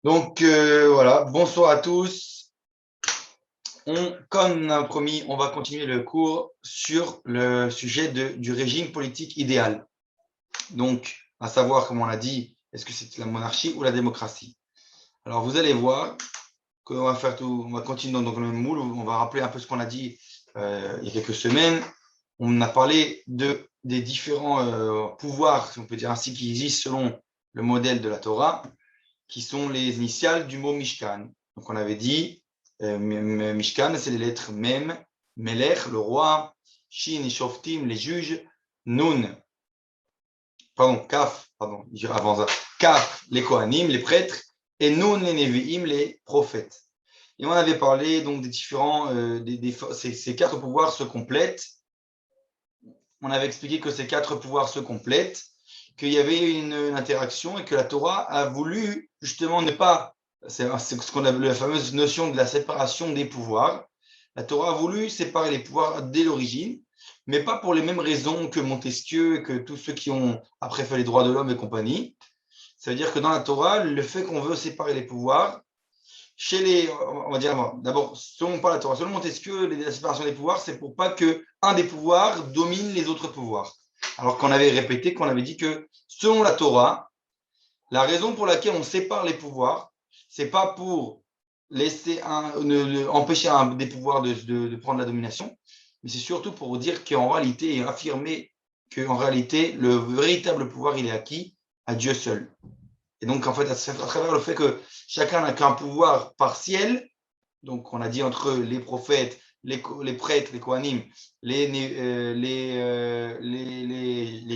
Voilà, bonsoir à tous. Comme on a promis, on va continuer le cours sur le sujet du régime politique idéal. Donc, à savoir, comme on l'a dit, est-ce que c'est la monarchie ou la démocratie? Alors, vous allez voir qu'on va faire tout, on va continuer dans le même moule. On va rappeler un peu ce qu'on a dit il y a quelques semaines. On a parlé des différents pouvoirs, si on peut dire ainsi, qui existent selon le modèle de la Torah, qui sont les initiales du mot Mishkan. Donc on avait dit, Mishkan, c'est les lettres Mem, Melech, le roi, Shin et Shoftim, les juges, Nun, pardon, avant ça, Kaf, les Kohanim, les prêtres, et Nun, les Nevi'im, les prophètes. Et on avait parlé donc des différents, ces quatre pouvoirs se complètent. On avait expliqué que ces quatre pouvoirs se complètent, qu'il y avait une interaction et que la Torah a voulu justement ne pas, c'est ce qu'on appelle la fameuse notion de la séparation des pouvoirs. La Torah a voulu séparer les pouvoirs dès l'origine, mais pas pour les mêmes raisons que Montesquieu et que tous ceux qui ont après fait les droits de l'homme et compagnie. Ça veut dire que dans la Torah, le fait qu'on veut séparer les pouvoirs, chez les, on va dire d'abord, selon pas la Torah, selon Montesquieu, la séparation des pouvoirs, c'est pour pas que un des pouvoirs domine les autres pouvoirs. Alors qu'on avait répété, qu'on avait dit que selon la Torah, la raison pour laquelle on sépare les pouvoirs, c'est pas pour laisser empêcher des pouvoirs de prendre la domination, mais c'est surtout pour dire qu'en réalité, et affirmer qu'en réalité, le véritable pouvoir, il est acquis à Dieu seul. Et donc, en fait, à travers le fait que chacun n'a qu'un pouvoir partiel, donc on a dit entre les prophètes, les prêtres, les Kohanim, les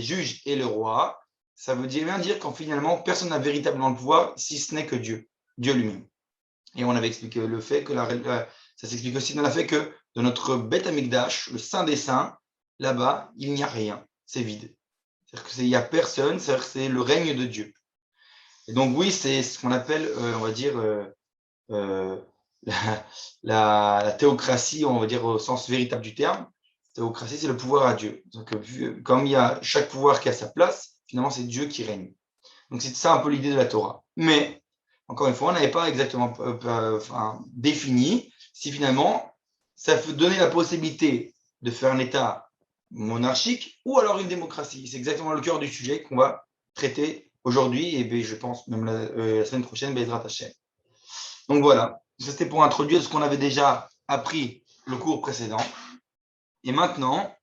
juges et le roi, ça veut bien dire qu'en finalement, personne n'a véritablement le pouvoir si ce n'est que Dieu, Dieu lui-même. Et on avait expliqué le fait que ça s'explique aussi dans le fait que de notre Beth Amikdash, le Saint des Saints, là-bas, il n'y a rien, c'est vide. C'est-à-dire qu'il n'y a personne, c'est-à-dire que c'est le règne de Dieu. Et donc oui, c'est ce qu'on appelle, on va dire, euh, la théocratie, on va dire au sens véritable du terme. Théocratie, c'est le pouvoir à Dieu. Donc, comme il y a chaque pouvoir qui a sa place, finalement, c'est Dieu qui règne. Donc, c'est ça un peu l'idée de la Torah. Mais, encore une fois, on n'avait pas exactement défini si finalement, ça donnait la possibilité de faire un État monarchique ou alors une démocratie. C'est exactement le cœur du sujet qu'on va traiter aujourd'hui et je pense même la semaine prochaine, Bezrat Hashem. Donc voilà, c'était pour introduire ce qu'on avait déjà appris le cours précédent. Et maintenant,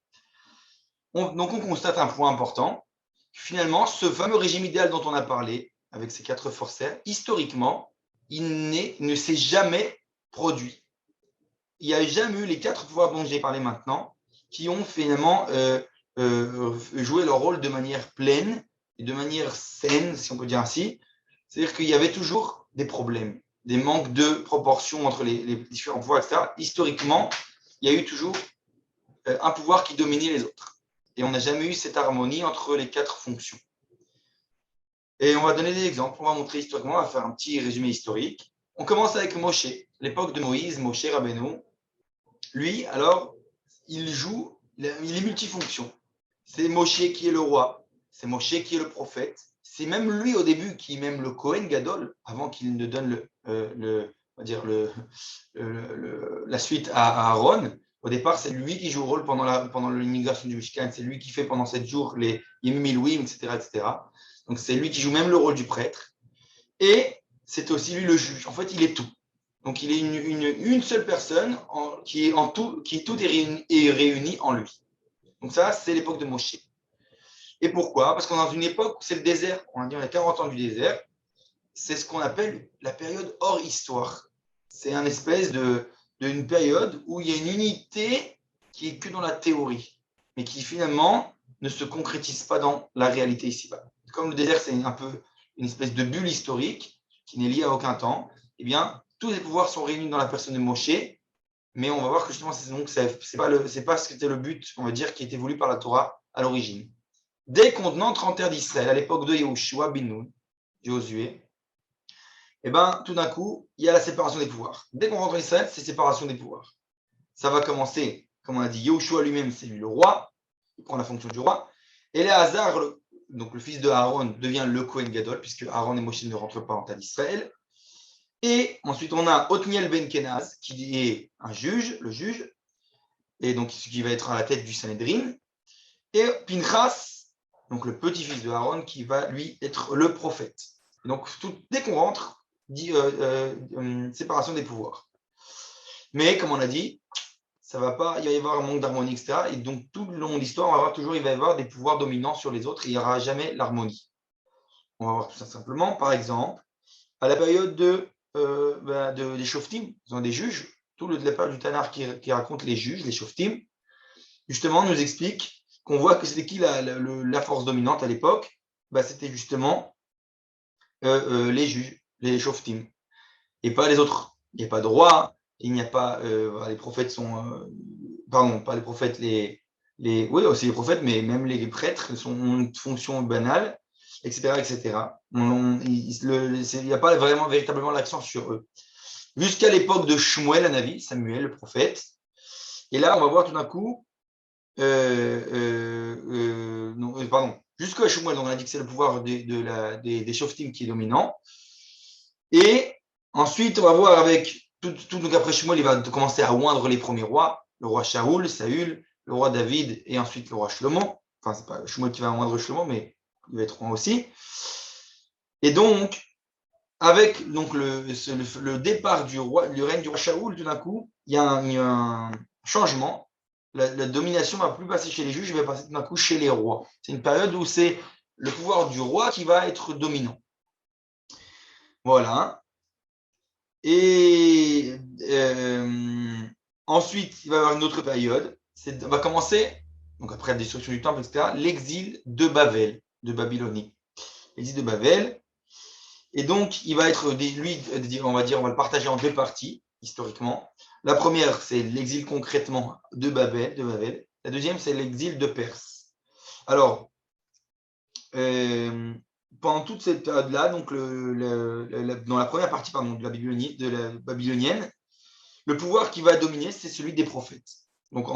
on constate un point important. Finalement, ce fameux régime idéal dont on a parlé, avec ces quatre forceps, historiquement, il ne s'est jamais produit. Il n'y a jamais eu les quatre pouvoirs dont j'ai parlé maintenant qui ont finalement joué leur rôle de manière pleine et de manière saine, si on peut dire ainsi. C'est-à-dire qu'il y avait toujours des problèmes, des manques de proportion entre les différents pouvoirs, etc. Historiquement, il y a eu toujours un pouvoir qui dominait les autres. Et on n'a jamais eu cette harmonie entre les quatre fonctions. Et on va donner des exemples, on va montrer historiquement, on va faire un petit résumé historique. On commence avec Moshe, l'époque de Moïse, Moshe Rabbeinu. Lui, alors, il est multifonction. C'est Moshe qui est le roi, c'est Moshe qui est le prophète. C'est même lui au début qui est même le Kohen Gadol, avant qu'il ne donne on va dire la suite à Aaron. Au départ, c'est lui qui joue le rôle pendant l'immigration du Mishkan, c'est lui qui fait pendant 7 jours les Yemim Ilouim, etc., etc. Donc c'est lui qui joue même le rôle du prêtre. Et c'est aussi lui le juge. En fait, il est tout. Donc il est une seule personne qui tout est réuni en lui. Donc ça, c'est l'époque de Moshe. Et pourquoi? Parce qu'on est dans une époque où c'est le désert. On a dit on a 40 ans du désert. C'est ce qu'on appelle la période hors histoire. C'est une espèce d'une période où il y a une unité qui est que dans la théorie, mais qui finalement ne se concrétise pas dans la réalité ici-bas. Comme le désert, c'est un peu une espèce de bulle historique qui n'est liée à aucun temps, eh bien, tous les pouvoirs sont réunis dans la personne de Moshe, mais on va voir que justement, c'est pas ce qui était le but, on va dire, qui était voulu par la Torah à l'origine. Dès qu'on entre en terre d'Israël, à l'époque de Yehoshua bin Nun, Josué, et bien, tout d'un coup, il y a la séparation des pouvoirs. Dès qu'on rentre en Israël, c'est séparation des pouvoirs. Ça va commencer, comme on a dit, Yehoshua lui-même, c'est lui le roi, il prend la fonction du roi. Et Éléazar, donc le fils de Aaron, devient le Kohen Gadol, puisque Aaron et Moshe ne rentrent pas en terre d'Israël. Et ensuite, on a Othniel Ben Kenaz, qui est un juge, le juge, et donc qui va être à la tête du Sanhedrin, et Pinchas, donc le petit-fils de Aaron, qui va lui être le prophète. Et donc, dès qu'on rentre, dit séparation des pouvoirs. Mais comme on a dit, ça va pas, il va y avoir un manque d'harmonie, etc. Et donc, tout le long de l'histoire, il va y avoir des pouvoirs dominants sur les autres, et il n'y aura jamais l'harmonie. On va voir tout ça simplement. Par exemple, à la période des Shoftim, ils ont des juges, tout le départ du Tanar qui raconte les juges, les Shoftim, justement, nous explique qu'on voit que c'était qui la force dominante à l'époque. C'était justement les juges, les Shoftim, et pas les autres. Il n'y a pas de roi, il n'y a pas. Les prophètes sont. Pardon, pas les prophètes, oui, aussi les prophètes, mais même les prêtres ont une fonction banale, etc. etc. Il n'y a pas vraiment véritablement l'accent sur eux. Jusqu'à l'époque de Shmuel, Hanavi, Samuel, le prophète. Et là, on va voir tout d'un coup. Pardon, jusqu'à Shmuel, on a dit que c'est le pouvoir des Shoftim qui est dominant. Et ensuite, on va voir avec donc après Shmuel, il va commencer à oindre les premiers rois, le roi Shaoul, Saül, le roi David et ensuite le roi Shlomo. Enfin, c'est pas Shmuel qui va oindre Shlomo, mais il va être roi aussi. Et donc, avec donc, le départ du règne du roi Shaoul, tout d'un coup, il y a un changement. La domination ne va plus passer chez les juges, elle va passer tout d'un coup chez les rois. C'est une période où c'est le pouvoir du roi qui va être dominant. Voilà. Et ensuite, il va y avoir une autre période. On va commencer, donc après la destruction du temple, etc., l'exil de Babel, de Babylonie. L'exil de Babel. Et donc, il va être, lui, on va le partager en deux parties, historiquement. La première, c'est l'exil concrètement de Babel. La deuxième, c'est l'exil de Perse. Alors, pendant toute cette période-là, donc dans la première partie de la babylonienne, le pouvoir qui va dominer, c'est celui des prophètes. Donc,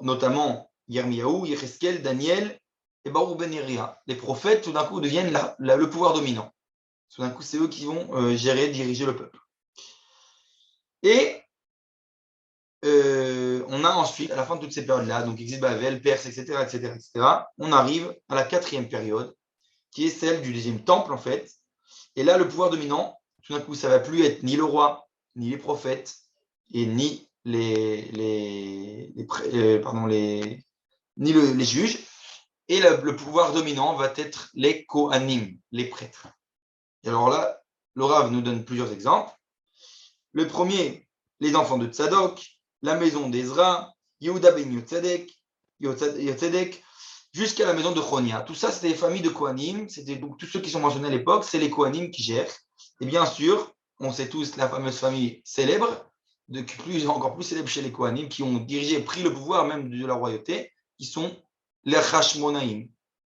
notamment Yirmiyahu, Yecheskel, Daniel et Baruch ben Yeria. Les prophètes, tout d'un coup, deviennent le pouvoir dominant. Tout d'un coup, c'est eux qui vont diriger le peuple. Et on a ensuite, à la fin de toutes ces périodes-là, donc exil Babel, Perse, etc., on arrive à la quatrième période, qui est celle du deuxième temple, en fait. Et là, le pouvoir dominant, tout d'un coup, ça ne va plus être ni le roi, ni les prophètes, et ni les juges. Et le pouvoir dominant va être les Kohanim, les prêtres. Et alors là, le Rav nous donne plusieurs exemples. Le premier, les enfants de Tzadok, la maison d'Ezra, Yehuda ben Yotzedek, jusqu'à la maison de Chonia. Tout ça, c'était les familles de Kohanim. C'était donc tous ceux qui sont mentionnés à l'époque, c'est les Kohanim qui gèrent. Et bien sûr, on sait tous la fameuse famille célèbre, encore plus célèbre chez les Kohanim, qui ont dirigé et pris le pouvoir même de la royauté, qui sont les Hashmonaïm.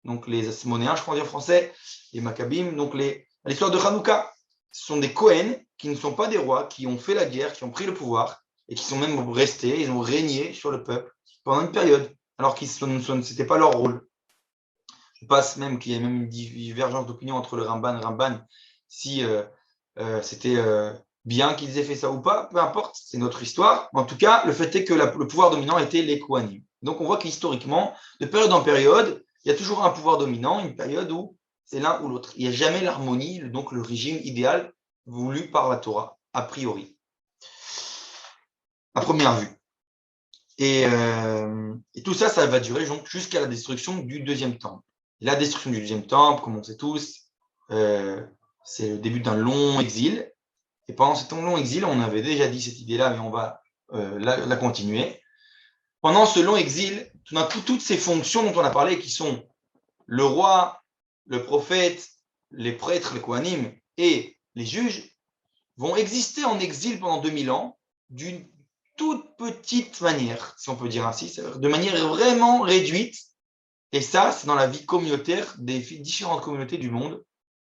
Donc les Asmonéens, je crois dire en français, les Maccabim, donc l'histoire de Hanouka. Ce sont des Kohen qui ne sont pas des rois, qui ont fait la guerre, qui ont pris le pouvoir et qui sont même restés, ils ont régné sur le peuple pendant une période, alors que ce n'était pas leur rôle. Je passe même qu'il y a même une divergence d'opinion entre le Ramban et Ramban, si c'était bien qu'ils aient fait ça ou pas, peu importe, c'est notre histoire. En tout cas, le fait est que le pouvoir dominant était les Kohanim. Donc on voit qu'historiquement, de période en période, il y a toujours un pouvoir dominant, une période où c'est l'un ou l'autre. Il n'y a jamais l'harmonie, donc le régime idéal voulu par la Torah, a priori, à première vue. Et tout ça, ça va durer donc jusqu'à la destruction du deuxième temple. Et la destruction du deuxième temple, comme on sait tous, c'est le début d'un long exil. Et pendant ce long exil, on avait déjà dit cette idée-là, mais on va la continuer. Pendant ce long exil, tout d'un coup, toutes ces fonctions dont on a parlé, qui sont le roi, le prophète, les prêtres, les Kohanim et les juges, vont exister en exil pendant 2000 ans d'une toute petite manière, si on peut dire ainsi, c'est-à-dire de manière vraiment réduite. Et ça, c'est dans la vie communautaire des différentes communautés du monde,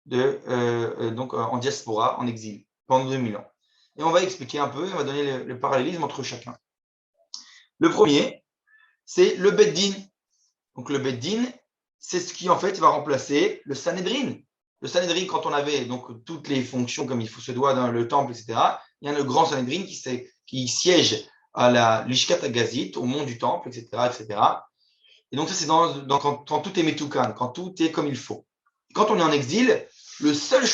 donc en diaspora, en exil, pendant 2000 ans. Et on va expliquer un peu, on va donner le parallélisme entre chacun. Le premier, c'est le Bet Din. Donc le Bet Din, c'est ce qui en fait va remplacer le Sanhedrin. le Sanhedrin, quand on avait donc toutes les fonctions comme il faut se doit dans le temple, etc., il y a le grand Sanhedrin qui siège à la Lishkat Agazit, au mont du temple, etc., etc. Et donc ça, c'est quand tout est metoukan, quand tout est comme il faut. Quand on est en exil, la seule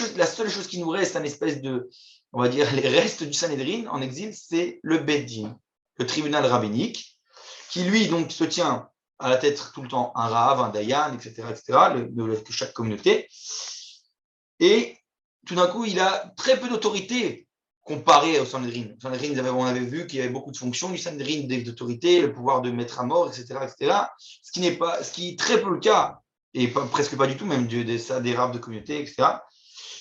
chose qui nous reste, un espèce de, on va dire, les restes du Sanhedrin en exil, c'est le Beddin, le tribunal rabbinique, qui lui donc se tient à la tête tout le temps un Rav, un Dayan, etc., de chaque communauté. Et tout d'un coup, il a très peu d'autorité comparé au Sanhedrin. Sanhedrin, on avait vu qu'il y avait beaucoup de fonctions du Sanhedrin, d'autorité, le pouvoir de mettre à mort, etc. Ce qui est très peu le cas, et presque pas du tout, même des rabbins de communauté, etc.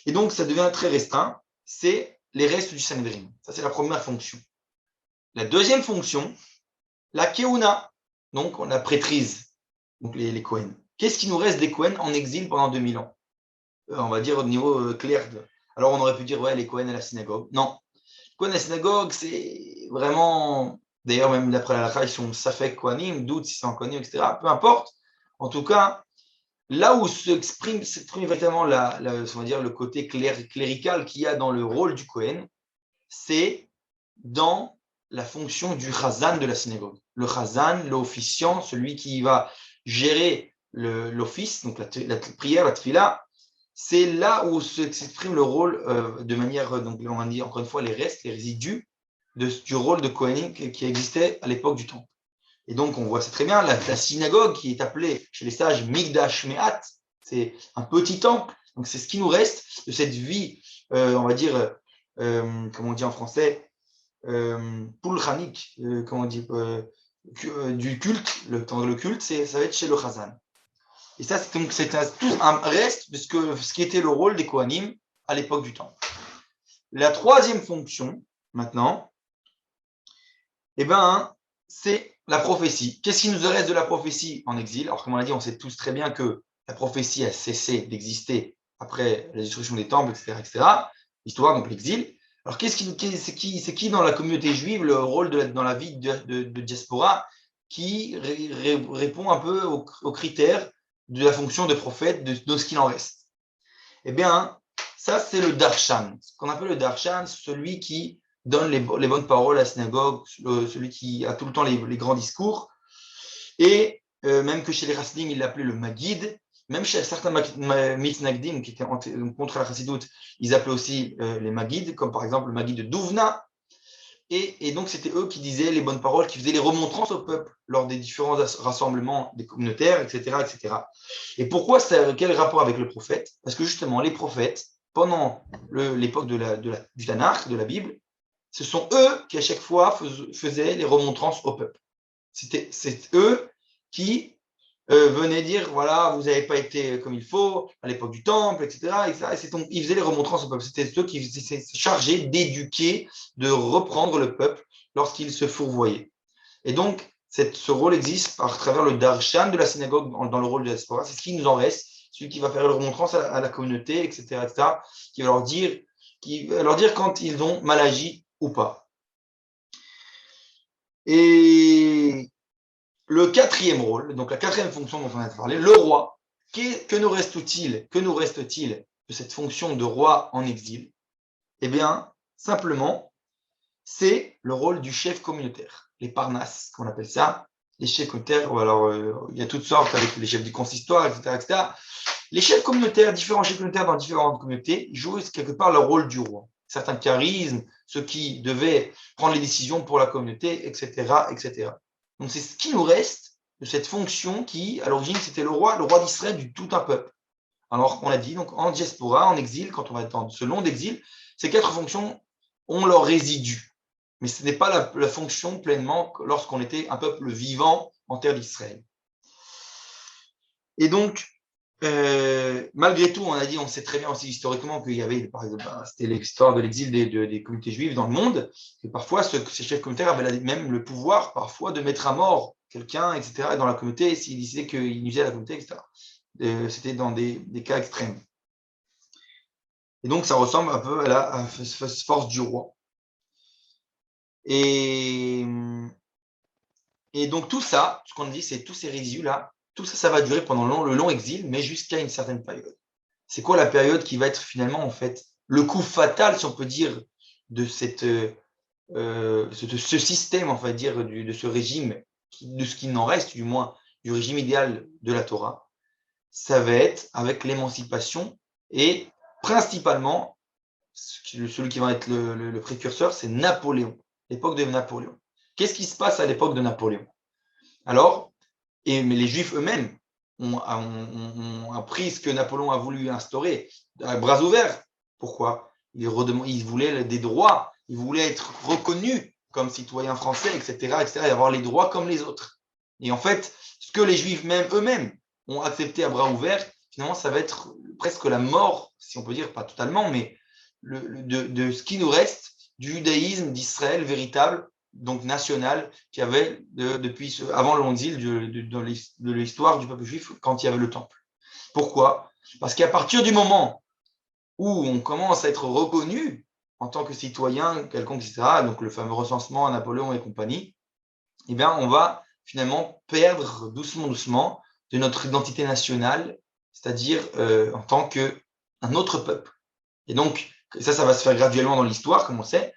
Et donc, ça devient très restreint. C'est les restes du Sanhedrin. Ça, c'est la première fonction. La deuxième fonction, la Keuna, donc la prêtrise, donc les Kohen. Qu'est-ce qui nous reste des Kohen en exil pendant 2000 ans? On va dire au niveau clair. Alors on aurait pu dire, ouais, les Kohen à la synagogue. Non. Les Kohen à la synagogue, c'est vraiment. D'ailleurs, même d'après la Lacha, ils sont Safek Kohanim, doute si c'est en Kohanim, etc. Peu importe. En tout cas, là où s'exprime véritablement on va dire, le côté clérical qu'il y a dans le rôle du Kohen, c'est dans la fonction du Chazan de la synagogue. Le Chazan, l'officiant, celui qui va gérer l'office, donc la prière, la tfila, c'est là où s'exprime le rôle de manière, donc on va dire encore une fois les restes, les résidus du rôle de Kohanim qui existait à l'époque du temple. Et donc on voit ça très bien, la synagogue qui est appelée chez les sages Migdash Me'at, c'est un petit temple, donc c'est ce qui nous reste de cette vie, on va dire, comme on dit en français, pulchanik, comment on dit, du culte, le culte, ça va être chez le Chazan. Et ça, c'est tout un reste de ce qui était le rôle des Kohanim à l'époque du temple. La troisième fonction, maintenant, eh ben, c'est la prophétie. Qu'est-ce qui nous reste de la prophétie en exil? Alors, comme on l'a dit, on sait tous très bien que la prophétie a cessé d'exister après la destruction des temples, etc. L'histoire, donc l'exil. Alors, c'est qui dans la communauté juive le rôle dans la vie de diaspora qui répond un peu aux critères de la fonction de prophète, de ce qu'il en reste? Eh bien, ça, c'est le darshan. Ce qu'on appelle le darshan, celui qui donne les bonnes paroles à la synagogue, celui qui a tout le temps les grands discours. Et même que chez les Hasidim, il l'appelait le Magid. Même chez certains mitnagdim qui étaient contre la Chassidoute, ils appelaient aussi les Magid, comme par exemple le Magid de Douvna. Et donc, c'était eux qui disaient les bonnes paroles, qui faisaient les remontrances au peuple lors des différents rassemblements des communautaires, etc. etc. Et pourquoi quel rapport avec le prophète? Parce que justement, les prophètes, pendant l'époque du Tanakh, de la Bible, ce sont eux qui, à chaque fois, faisaient les remontrances au peuple. C'est eux qui venaient dire, voilà, vous n'avez pas été comme il faut à l'époque du temple, etc. Et ils faisaient les remontrances au peuple. C'était eux qui étaient chargés d'éduquer, de reprendre le peuple lorsqu'il se fourvoyait. Et donc, ce rôle existe par travers le darshan de la synagogue dans le rôle de la diaspora. C'est ce qui nous en reste, celui qui va faire le remontrance à la communauté, etc., qui va leur dire quand ils ont mal agi ou pas. Et le quatrième rôle, donc la quatrième fonction dont on a parlé, le roi. Que nous reste-t-il de cette fonction de roi en exil? Eh bien, simplement, c'est le rôle du chef communautaire, les parnas, qu'on appelle ça, les chefs communautaires. Alors, il y a toutes sortes avec les chefs du consistoire, etc. Les chefs communautaires, différents chefs communautaires dans différentes communautés, jouent quelque part le rôle du roi. Certains charismes, ceux qui devaient prendre les décisions pour la communauté, etc., etc. Donc, c'est ce qui nous reste de cette fonction qui, à l'origine, c'était le roi d'Israël du tout un peuple. Alors, on l'a dit, donc en diaspora, en exil, quand on va être dans ce long d'exil, ces quatre fonctions ont leur résidu. Mais ce n'est pas la fonction pleinement lorsqu'on était un peuple vivant en terre d'Israël. Et donc, malgré tout, on sait très bien aussi historiquement qu'il y avait, par exemple, c'était l'histoire de l'exil des communautés juives dans le monde, que parfois ces chefs communautaires avaient même le pouvoir parfois de mettre à mort quelqu'un, etc., dans la communauté, s'il décidait qu'il nuisait à la communauté, etc. C'était dans des cas extrêmes. Et donc, ça ressemble un peu à la force du roi. Et donc, tout ça, ce qu'on dit, c'est tous ces résidus-là, tout ça, ça va durer pendant le long exil, mais jusqu'à une certaine période. c'est quoi la période qui va être finalement, en fait, le coup fatal, si on peut dire, de ce système, on va dire, de ce régime, de ce qu'il n'en reste, du moins, du régime idéal de la Torah, ça va être avec l'émancipation et principalement, celui qui va être le précurseur, c'est Napoléon, l'époque de Napoléon. Qu'est-ce qui se passe à l'époque de Napoléon? Alors, mais les Juifs eux-mêmes ont appris ce que Napoléon a voulu instaurer à bras ouverts. Pourquoi? Ils voulaient des droits, ils voulaient être reconnus comme citoyens français, etc., etc., et avoir les droits comme les autres. Et en fait, ce que les Juifs eux-mêmes ont accepté à bras ouverts, finalement, ça va être presque la mort, si on peut dire, pas totalement, mais de ce qui nous reste du judaïsme d'Israël véritable, donc national, qui avait depuis avant le long exil de l'histoire du peuple juif quand il y avait le temple. Pourquoi? Parce qu'à partir du moment où on commence à être reconnu en tant que citoyen quelconque, etc., donc le fameux recensement à Napoléon et compagnie, eh bien, on va finalement perdre doucement, doucement de notre identité nationale, c'est-à-dire en tant qu'un autre peuple. Et donc, ça va se faire graduellement dans l'histoire, comme on sait.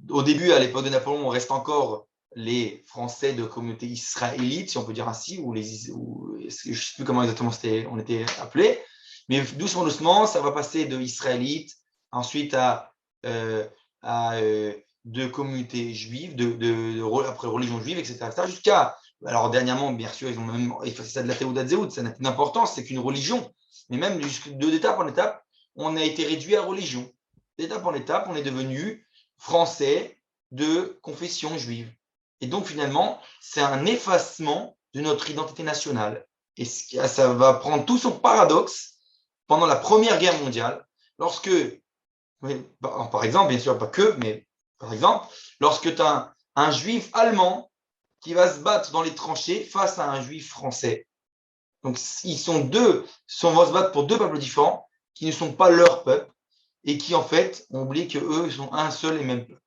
Au début, à l'époque de Napoléon, on reste encore les Français de communauté israélite, si on peut dire ainsi, ou je ne sais plus comment exactement on était appelés. Mais doucement, doucement, ça va passer de israélite, ensuite de communautés juives, après religion juive, etc. Jusqu'à, alors dernièrement, bien sûr, ils ont même effacé ça de la Théoudat Zéhout, ça n'a qu'une importance, c'est qu'une religion. Mais même d'étape en étape, on a été réduit à religion. D'étape en étape, on est devenu français de confession juive. Et donc, finalement, c'est un effacement de notre identité nationale. Et ça va prendre tout son paradoxe pendant la Première Guerre mondiale, lorsque, par exemple, bien sûr, pas que, mais par exemple, lorsque tu as un juif allemand qui va se battre dans les tranchées face à un juif français. Donc, ils vont se battre pour deux peuples différents qui ne sont pas leur peuple et qui, en fait, ont oublié qu'eux sont un seul et même peuple.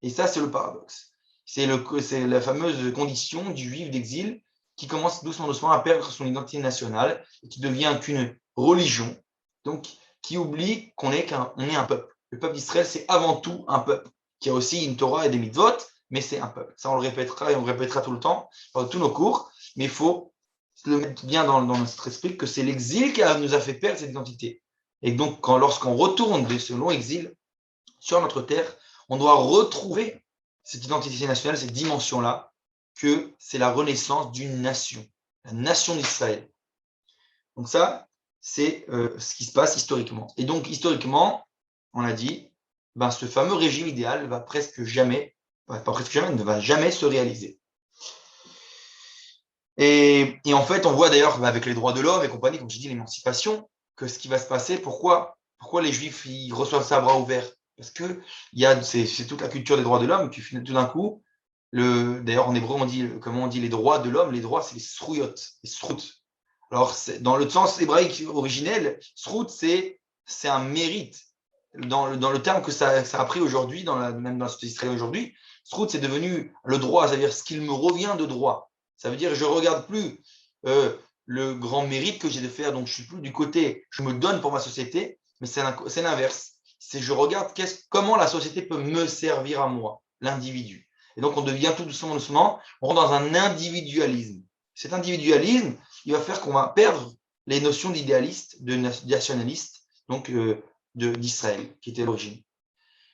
Et ça, c'est le paradoxe. C'est la fameuse condition du juif d'exil qui commence doucement, doucement à perdre son identité nationale et qui devient qu'une religion, donc qui oublie qu'on est un peuple. Le peuple d'Israël, c'est avant tout un peuple, qui a aussi une Torah et des mitzvot, mais c'est un peuple. Ça, on le répétera et on le répétera tout le temps, dans tous nos cours, mais il faut le mettre bien dans notre esprit que c'est l'exil qui nous a fait perdre cette identité. Et donc, lorsqu'on retourne de ce long exil sur notre terre, on doit retrouver cette identité nationale, cette dimension-là, que c'est la renaissance d'une nation, la nation d'Israël. Donc ça, c'est ce qui se passe historiquement. Et donc, historiquement, on a dit, ce fameux régime idéal va presque jamais, pas presque jamais, ne va jamais se réaliser. Et en fait, on voit d'ailleurs avec les droits de l'homme et compagnie, comme je dis, l'émancipation, que ce qui va se passer, pourquoi les Juifs ils reçoivent ça à bras ouverts? Parce que c'est toute la culture des droits de l'homme qui tout d'un coup, d'ailleurs en hébreu, comment on dit les droits de l'homme? Les droits, c'est les srouyot, les srout. Alors, dans le sens hébraïque originel, srout, c'est un mérite. Dans le terme que ça a pris aujourd'hui, même dans la société israélienne aujourd'hui, srout, c'est devenu le droit, c'est-à-dire ce qu'il me revient de droit. Ça veut dire que je ne regarde plus le grand mérite que j'ai de faire, donc je ne suis plus du côté, je me donne pour ma société, mais c'est l'inverse. C'est je regarde comment la société peut me servir à moi, l'individu. Et donc on devient tout doucement, doucement, on rentre dans un individualisme. Cet individualisme, il va faire qu'on va perdre les notions d'idéaliste, de nationaliste, donc d'Israël, qui était l'origine.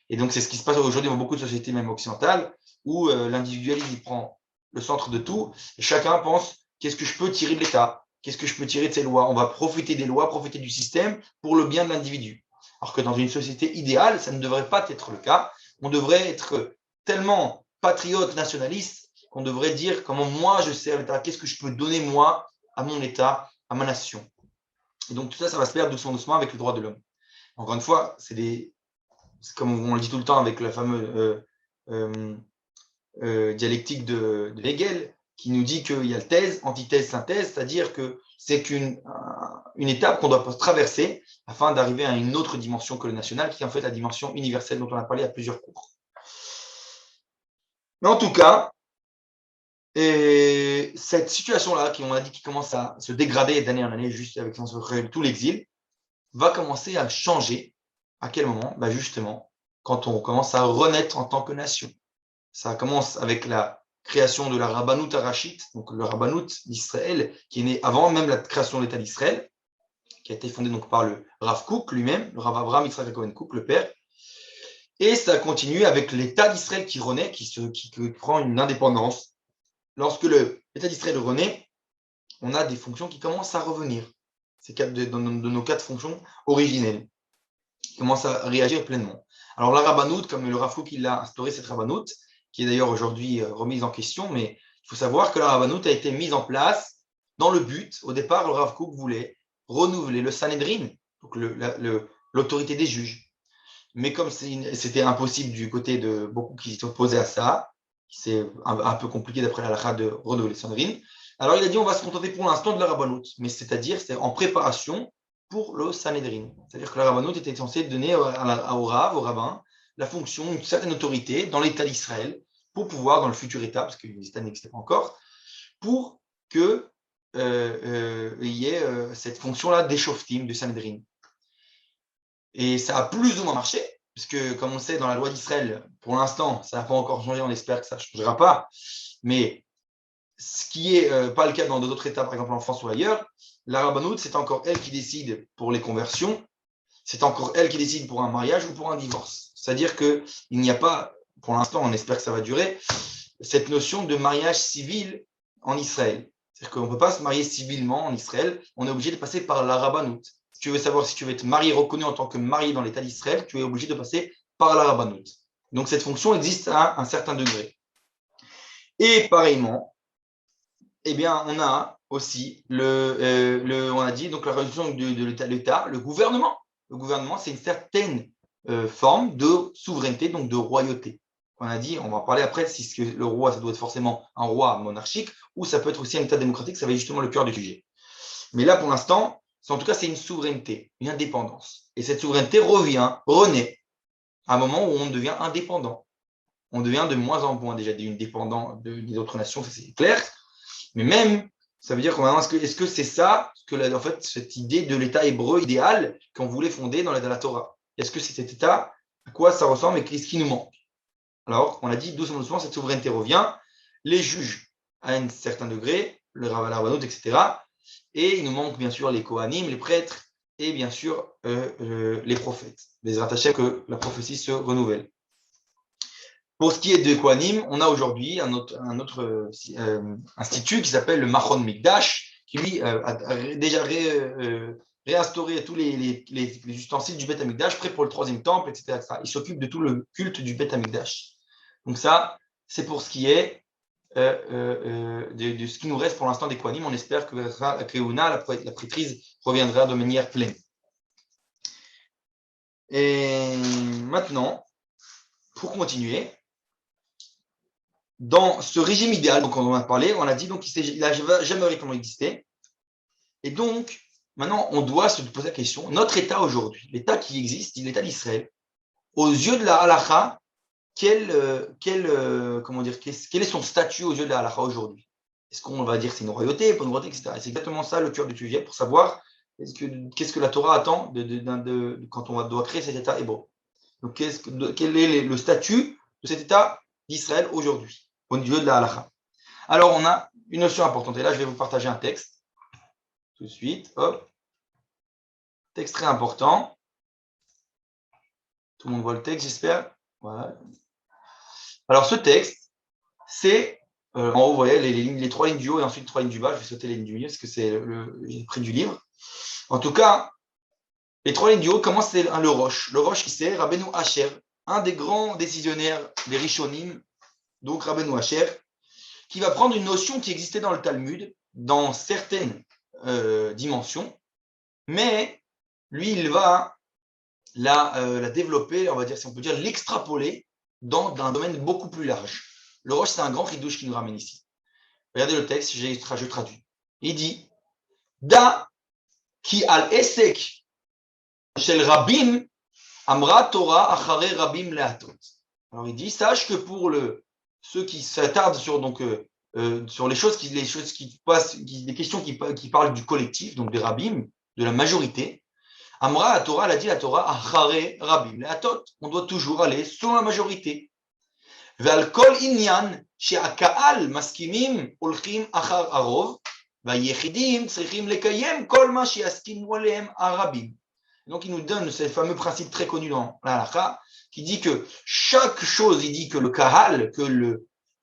Et donc c'est ce qui se passe aujourd'hui dans beaucoup de sociétés, même occidentales, où l'individualisme il prend le centre de tout, et chacun pense qu'est-ce que je peux tirer de l'État, qu'est-ce que je peux tirer de ces lois. On va profiter des lois, profiter du système pour le bien de l'individu. Alors que dans une société idéale, ça ne devrait pas être le cas. On devrait être tellement patriote, nationaliste, qu'on devrait dire comment moi je sers l'État, qu'est-ce que je peux donner moi à mon État, à ma nation. Et donc tout ça, ça va se perdre doucement, doucement avec les droits de l'homme. Encore une fois, c'est comme on le dit tout le temps avec la fameuse dialectique de Hegel, qui nous dit qu'il y a thèse, antithèse, synthèse, c'est-à-dire que c'est une étape qu'on doit traverser afin d'arriver à une autre dimension que le national, qui est en fait la dimension universelle dont on a parlé à plusieurs cours. Mais en tout cas, cette situation-là, on a dit qui commence à se dégrader d'année en année, juste avec tout l'exil, va commencer à changer. À quel moment? Justement, quand on commence à renaître en tant que nation. Ça commence avec la création de la Rabbanout Arachite, donc le Rabbanout d'Israël, qui est né avant même la création de l'État d'Israël, qui a été fondé donc par le Rav Kook lui-même, le Rav Abraham Yitzhak Cohen Kook, le père. Et ça continue avec l'État d'Israël qui renaît, qui prend une indépendance. Lorsque l'État d'Israël renaît, on a des fonctions qui commencent à revenir. C'est de nos 4 fonctions originelles, qui commencent à réagir pleinement. Alors la Rabbanout, comme le Rav Kook il a instauré cette Rabbanout, qui est d'ailleurs aujourd'hui remise en question, mais il faut savoir que la Rabbanout a été mise en place dans le but, au départ, le Rav Kook voulait renouveler le Sanhedrin, donc l'autorité des juges. Mais comme c'était impossible du côté de beaucoup qui s'opposaient à ça, c'est un peu compliqué d'après la halakha de renouveler le Sanhedrin, alors il a dit on va se contenter pour l'instant de la Rabbanout, mais c'est-à-dire c'est en préparation pour le Sanhedrin. C'est-à-dire que la Rabbanout était censée donner au rabbin, la fonction, une certaine autorité dans l'État d'Israël, pour pouvoir, dans le futur État, parce que l'État n'existait pas encore, pour que il y ait cette fonction-là d'échoftim, de Sanhedrin. Et ça a plus ou moins marché, puisque comme on sait, dans la loi d'Israël, pour l'instant, ça n'a pas encore changé, on espère que ça ne changera pas, mais ce qui n'est pas le cas dans d'autres États, par exemple en France ou ailleurs, la Rabbanout, c'est encore elle qui décide pour les conversions, c'est encore elle qui décide pour un mariage ou pour un divorce. C'est-à-dire qu'il n'y a pas, pour l'instant, on espère que ça va durer, cette notion de mariage civil en Israël. C'est-à-dire qu'on ne peut pas se marier civilement en Israël, on est obligé de passer par la Rabbanout. Si tu veux savoir si tu veux être marié, reconnu en tant que marié dans l'État d'Israël, tu es obligé de passer par la Rabbanout. Donc cette fonction existe à un certain degré. Et pareillement, eh bien, on a aussi on a dit donc la résolution de l'État, le gouvernement. Le gouvernement, c'est une certaine forme de souveraineté, donc de royauté. On a dit, on va en parler après, si le roi, ça doit être forcément un roi monarchique, ou ça peut être aussi un État démocratique, ça va être justement le cœur du sujet. Mais là, pour l'instant, en tout cas, c'est une souveraineté, une indépendance. Et cette souveraineté renaît, à un moment où on devient indépendant. On devient de moins en moins déjà dépendant des autres nations, ça c'est clair. Mais même, ça veut dire est-ce que c'est ça, en fait, cette idée de l'État hébreu idéal qu'on voulait fonder dans la Torah? Est-ce que c'est cet État, à quoi ça ressemble et qu'est-ce qui nous manque? Alors, on a dit doucement, cette souveraineté revient. Les juges, à un certain degré, le Rabbanout, etc. Et il nous manque bien sûr les Kohanim, les prêtres, et bien sûr les prophètes. Les rattachés que la prophétie se renouvelle. Pour ce qui est de Kohanim, on a aujourd'hui un autre institut qui s'appelle le Machon Mikdash, qui lui a déjà réinstauré tous les ustensiles du Beth Amikdash, prêt pour le 3e temple, etc. Il s'occupe de tout le culte du Beth Amikdash. Donc ça, c'est pour ce qui est de ce qui nous reste pour l'instant des Kohanim. On espère que la Keuna, la prêtrise, reviendra de manière pleine. Et maintenant, pour continuer, dans ce régime idéal, donc on en a parlé, on a dit donc qu'il n'a jamais véritablement existé. Et donc, maintenant, on doit se poser la question, notre État aujourd'hui, l'État qui existe, l'État d'Israël, aux yeux de la halakha, quel est son statut aux yeux de la halakha aujourd'hui? Est-ce qu'on va dire que c'est une royauté, pas une royauté, etc. C'est exactement ça le cœur du sujet pour savoir qu'est-ce que la Torah attend quand on doit créer cet État hébreu. Donc, quel est le statut de cet État d'Israël aujourd'hui au niveau de la halakha? Alors, on a une notion importante. Et là, je vais vous partager un texte tout de suite. Hop. Texte très important. Tout le monde voit le texte, j'espère. Voilà. Alors, ce texte, c'est, en haut, vous voyez, les 3 lignes du haut et ensuite 3 lignes du bas. Je vais sauter les lignes du milieu parce que c'est le prix du livre. En tout cas, les 3 lignes du haut commencent le Rosh. Le Rosh, qui c'est Rabbeinu Asher, un des grands décisionnaires des Rishonim, donc Rabbeinu Asher, qui va prendre une notion qui existait dans le Talmud, dans certaines dimensions, mais lui, il va la développer, on va dire, si on peut dire, l'extrapoler dans un domaine beaucoup plus large. Le Rosh, c'est un grand chidouche qui nous ramène ici. Regardez le texte, je traduis. Il dit Da ki al esek shel rabim amra Torah achare rabim leatot. Alors il dit, sache que pour ceux qui s'attardent sur les choses qui passent, les questions qui parlent du collectif, donc des rabbim, de la majorité, Amra, la Torah, elle a dit la Torah, Achare Rabim, Leatot. On doit toujours aller selon la majorité. Ve'al kol inyan, she'aka'al maskimim, olchim achar arov, ve'yechidim tzrichim lekayem kol ma she'askimu alehem arabim. Donc, il nous donne ce fameux principe très connu dans la halakha, qui dit que chaque chose, il dit que le kahal,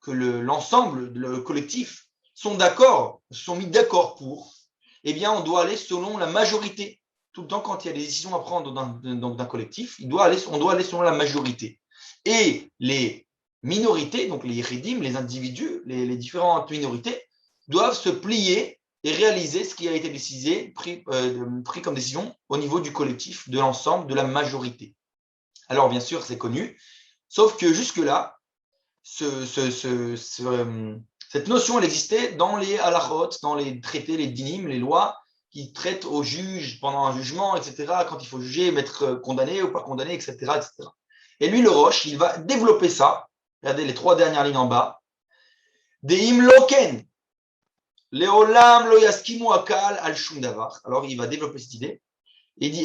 l'ensemble, le collectif, sont d'accord, sont mis d'accord pour, eh bien, on doit aller selon la majorité. Tout le temps, quand il y a des décisions à prendre d'un collectif, on doit aller selon la majorité. Et les minorités, donc les yéridim, les individus, les différentes minorités, doivent se plier et réaliser ce qui a été décidé, pris comme décision au niveau du collectif, de l'ensemble, de la majorité. Alors, bien sûr, c'est connu, sauf que jusque-là, cette notion, elle existait dans les halachot, dans les traités, les dinim, les lois, qui traitent aux juges pendant un jugement, etc., quand il faut juger, mettre condamné ou pas condamné, etc., etc. Et lui, le Roche, il va développer ça. Regardez les 3 dernières lignes en bas. Deim loken, leolam lo yaskimu akal al shum davar. Alors, il va développer cette idée.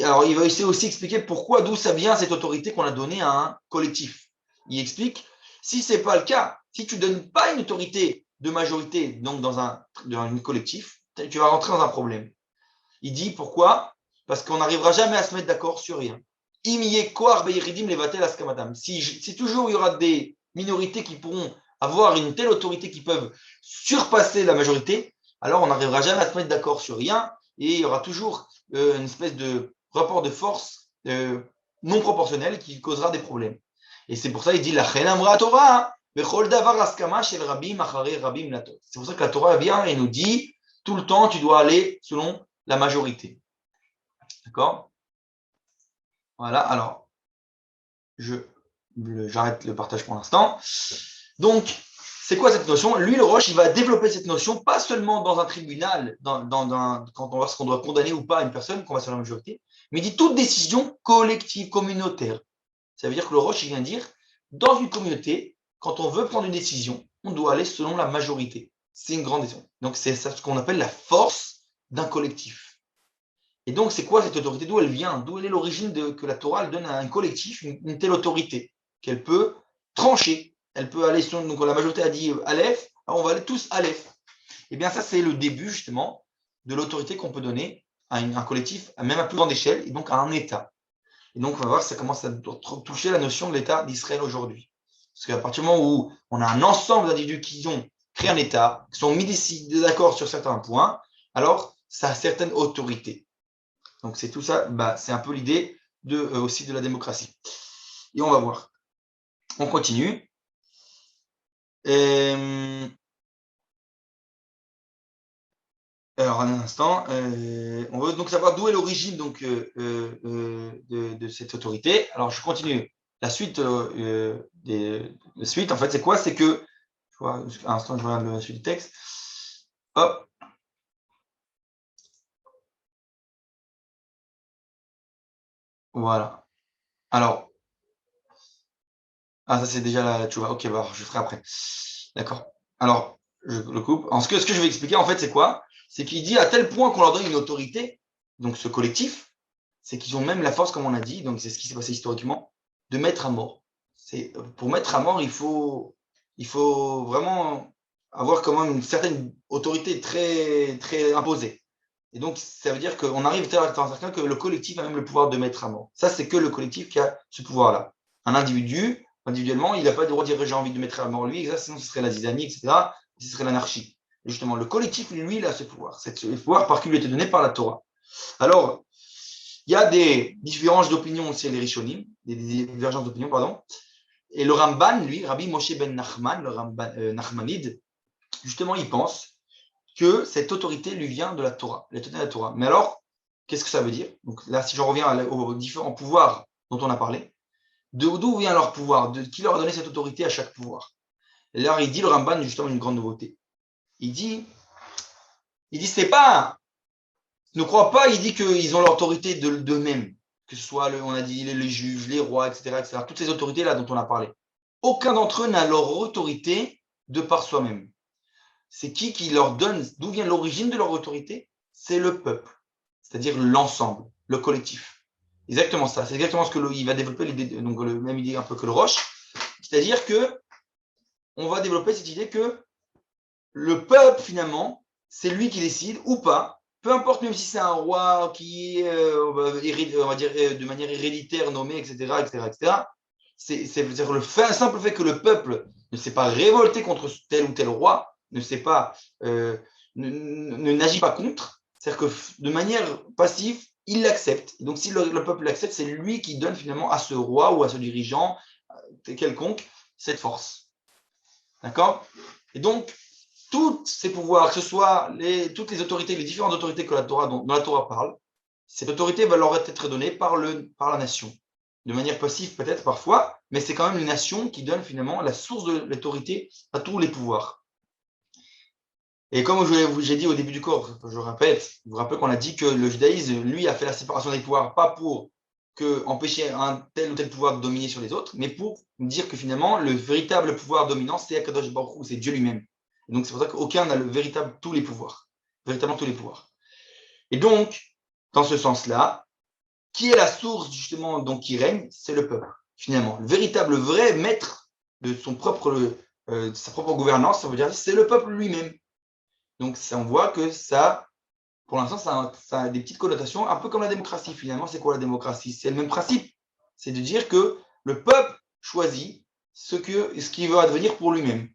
Alors, il va essayer aussi expliquer pourquoi, d'où ça vient cette autorité qu'on a donnée à un collectif. Il explique, si ce n'est pas le cas, si tu ne donnes pas une autorité de majorité donc dans un collectif, tu vas rentrer dans un problème. Il dit pourquoi? Parce qu'on n'arrivera jamais à se mettre d'accord sur rien. Si toujours il y aura des minorités qui pourront avoir une telle autorité qui peuvent surpasser la majorité, alors on n'arrivera jamais à se mettre d'accord sur rien et il y aura toujours une espèce de rapport de force non proportionnel qui causera des problèmes. Et c'est pour ça qu'il dit la Torah. C'est pour ça que la Torah vient et nous dit tout le temps tu dois aller selon la majorité. D'accord? Voilà, alors j'arrête le partage pour l'instant. Donc, c'est quoi cette notion? Lui, le Roche, il va développer cette notion, pas seulement dans un tribunal, quand on voit ce qu'on doit condamner ou pas une personne, qu'on va sur la majorité, mais il dit toute décision collective, communautaire. Ça veut dire que le Roche, il vient dire, dans une communauté, quand on veut prendre une décision, on doit aller selon la majorité. C'est une grande décision. Donc, c'est ça ce qu'on appelle la force d'un collectif. Et donc, c'est quoi cette autorité? D'où elle vient? D'où elle est l'origine que la Torah elle donne à un collectif une telle autorité qu'elle peut trancher. Elle peut aller selon. Donc, la majorité a dit Aleph, alors on va aller tous Aleph. Eh bien, ça, c'est le début, justement, de l'autorité qu'on peut donner à un collectif, même à plus grande échelle, et donc à un État. Et donc, on va voir que ça commence à toucher la notion de l'État d'Israël aujourd'hui. Parce qu'à partir du moment où on a un ensemble d'individus qui ont créé un État, qui sont mis d'accord sur certains points, alors ça a certaines autorités. Donc, c'est tout ça, c'est un peu l'idée aussi de la démocratie. Et on va voir. On continue. Alors, un instant. On veut donc savoir d'où est l'origine donc, de cette autorité. Alors, je continue. La suite, en fait, c'est quoi? C'est que, un instant, je regarde la suite du texte. Hop. Voilà. Alors, ça c'est déjà la tchouva. Ok, je ferai après. D'accord. Alors, je le coupe. Ce que je vais expliquer, en fait, c'est quoi? C'est qu'il dit à tel point qu'on leur donne une autorité, donc ce collectif, c'est qu'ils ont même la force, comme on a dit, donc c'est ce qui s'est passé historiquement, de mettre à mort. Pour mettre à mort, il faut vraiment avoir quand même une certaine autorité très, très imposée. Et donc, ça veut dire qu'on arrive à certain que le collectif a même le pouvoir de mettre à mort. Ça, c'est que le collectif qui a ce pouvoir-là. Un individu, individuellement, il n'a pas le droit de dire j'ai envie de mettre à mort lui, sinon ce serait la zizanie, etc. Ce serait l'anarchie. Et justement, le collectif, lui, il a ce pouvoir. Ce pouvoir par qui lui a été donné par la Torah. Alors, il y a des différences d'opinion aussi, les Rishonim, des divergences d'opinion, pardon. Et le Ramban, lui, Rabbi Moshe ben Nachman, le Nachmanide, justement, il pense que cette autorité lui vient de la Torah, l'autorité de la Torah. Mais alors, qu'est-ce que ça veut dire? Donc là, si j'en reviens aux différents pouvoirs dont on a parlé, d'où vient leur pouvoir? Qui leur a donné cette autorité à chaque pouvoir? Et là, il dit, le Ramban, justement, une grande nouveauté. Il dit, c'est pas, ne crois pas, il dit qu'ils ont l'autorité d'eux-mêmes, que ce soit, on a dit, les juges, les rois, etc., etc., toutes ces autorités-là dont on a parlé. Aucun d'entre eux n'a leur autorité de par soi-même. C'est qui leur donne, d'où vient l'origine de leur autorité? C'est le peuple, c'est-à-dire l'ensemble, le collectif. exactement ça. C'est exactement ce que il va développer, donc le même idée un peu que le Roche. C'est-à-dire que on va développer cette idée que le peuple, finalement, c'est lui qui décide ou pas. Peu importe, même si c'est un roi qui est, on va dire, de manière héréditaire nommé, etc., etc., etc. C'est-à-dire le simple fait que le peuple ne s'est pas révolté contre tel ou tel roi, ne s'est pas, n'agit pas contre. C'est-à-dire que de manière passive, il l'accepte. Donc, si le peuple l'accepte, c'est lui qui donne finalement à ce roi ou à ce dirigeant quelconque cette force. D'accord? Et donc, tous ces pouvoirs, que ce soit toutes les autorités, les différentes autorités que dont la Torah parle, cette autorité va leur être donnée par la nation. De manière passive peut-être parfois, mais c'est quand même une nation qui donne finalement la source de l'autorité à tous les pouvoirs. Et comme j'ai dit au début du cours, je répète, vous rappelez qu'on a dit que le judaïsme, lui, a fait la séparation des pouvoirs, pas pour empêcher un tel ou tel pouvoir de dominer sur les autres, mais pour dire que finalement, le véritable pouvoir dominant, c'est Akadosh Baruch Hu, c'est Dieu lui-même. Et donc, c'est pour ça qu'aucun n'a véritablement tous les pouvoirs. Et donc, dans ce sens-là, qui est la source justement donc qui règne? C'est le peuple, finalement. Le véritable, vrai maître de sa propre gouvernance, ça veut dire c'est le peuple lui-même. Donc, on voit que ça, pour l'instant, ça a des petites connotations, un peu comme la démocratie. Finalement, c'est quoi la démocratie? C'est le même principe. C'est de dire que le peuple choisit ce qu'il veut advenir pour lui-même.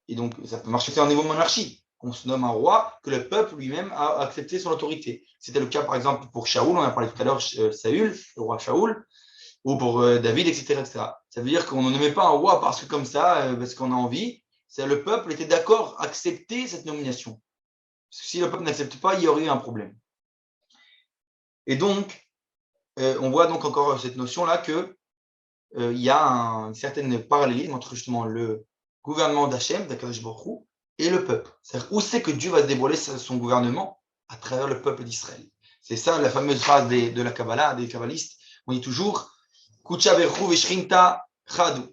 Et donc, ça peut marcher en niveau monarchie. On se nomme un roi que le peuple lui-même a accepté son autorité. C'était le cas, par exemple, pour Shaoul, on a parlé tout à l'heure, Saül, le roi Shaoul, ou pour David, etc., etc. Ça veut dire qu'on ne nommait pas un roi parce que comme ça, parce qu'on a envie. C'est le peuple était d'accord à accepter cette nomination. Parce que si le peuple n'accepte pas, il y aurait eu un problème. Et donc, on voit donc encore cette notion-là qu'il y a un certain parallélisme entre justement le gouvernement d'Hachem, d'Akadosh Baruch Hu, et le peuple. C'est-à-dire où c'est que Dieu va se dévoiler son gouvernement? À travers le peuple d'Israël. C'est ça la fameuse phrase de la Kabbalah, des kabbalistes. On dit toujours Kucha Berchu Veshrinta Chadu.